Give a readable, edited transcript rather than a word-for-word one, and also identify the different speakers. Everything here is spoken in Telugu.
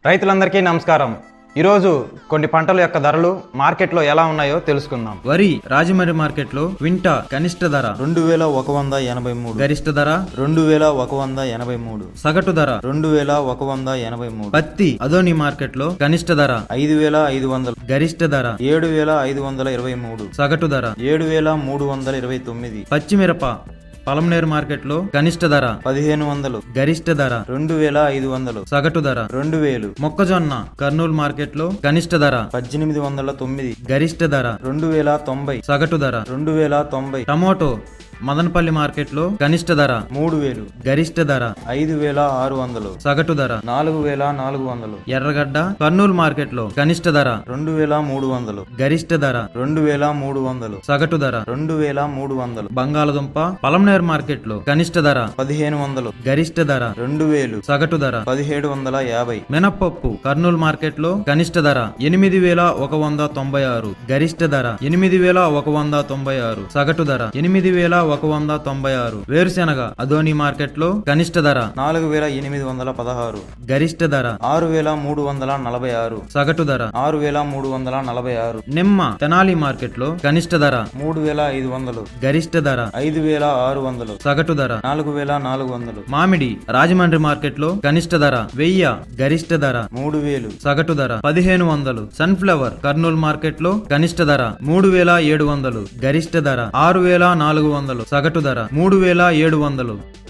Speaker 1: రైతులందరికీ నమస్కారం. ఈరోజు కొన్ని పంటల యొక్క ధరలు మార్కెట్లో ఎలా ఉన్నాయో తెలుసుకుందాం.
Speaker 2: వరి రాజమండ్రి మార్కెట్లో క్వింటా కనిష్ట ధర
Speaker 3: 2183,
Speaker 2: గరిష్ట ధర
Speaker 3: 2183,
Speaker 2: సగటు ధర
Speaker 3: 2183,
Speaker 2: పత్తి అదోని మార్కెట్లో కనిష్ట ధర
Speaker 3: 5500,
Speaker 2: గరిష్ట ధర
Speaker 3: 7523,
Speaker 2: సగటు ధర
Speaker 3: 7329,
Speaker 2: పచ్చిమిరప పలమనేరు మార్కెట్లో కనిష్ట ధర
Speaker 3: 1500,
Speaker 2: గరిష్ట ధర
Speaker 3: 2500,
Speaker 2: సగటు ధర
Speaker 3: 2000,
Speaker 2: మొక్కజొన్న కర్నూలు మార్కెట్లో కనిష్ట ధర
Speaker 3: 1809,
Speaker 2: గరిష్ట ధర
Speaker 3: 2090,
Speaker 2: సగటు ధర
Speaker 3: 2090,
Speaker 2: టమోటో మదనపల్లి మార్కెట్లో కనిష్ట ధర
Speaker 3: 3000,
Speaker 2: గరిష్ట ధర
Speaker 3: 5600,
Speaker 2: సగటు ధర
Speaker 3: 4400,
Speaker 2: ఎర్రగడ్డ కర్నూలు మార్కెట్లో కనిష్ట ధర
Speaker 3: 2300,
Speaker 2: గరిష్ట ధర
Speaker 3: 2300,
Speaker 2: సగటు ధర
Speaker 3: 2300,
Speaker 2: బంగాళదుంప పలమనేరు మార్కెట్లో కనిష్ట ధర
Speaker 3: 1500,
Speaker 2: గరిష్ట ధర
Speaker 3: 2000,
Speaker 2: సగటు ధర
Speaker 3: 1750,
Speaker 2: మినప్పప్పు కర్నూలు మార్కెట్లో కనిష్ట ధర 8196, గరిష్ట ధర 8196, సగటు ధర 8196. వేరుశెనగ అదోని మార్కెట్లో కనిష్ట ధర
Speaker 3: 4816,
Speaker 2: గరిష్ట ధర
Speaker 3: 6346,
Speaker 2: సగటు ధర
Speaker 3: 6346,
Speaker 2: నిమ్మ తెనాలి మార్కెట్లో కనిష్ట ధర
Speaker 3: 3500,
Speaker 2: గరిష్ట ధర
Speaker 3: 5600,
Speaker 2: సగటు ధర
Speaker 3: 4400,
Speaker 2: మామిడి రాజమండ్రి మార్కెట్లో కనిష్ట ధర 1000, గరిష్ట ధర
Speaker 3: 3000,
Speaker 2: సగటు ధర 1500. సన్ఫ్లవర్ కర్నూలు మార్కెట్లో కనిష్ట ధర 3700, గరిష్ట ధర 6400, సగటు ధర 3700.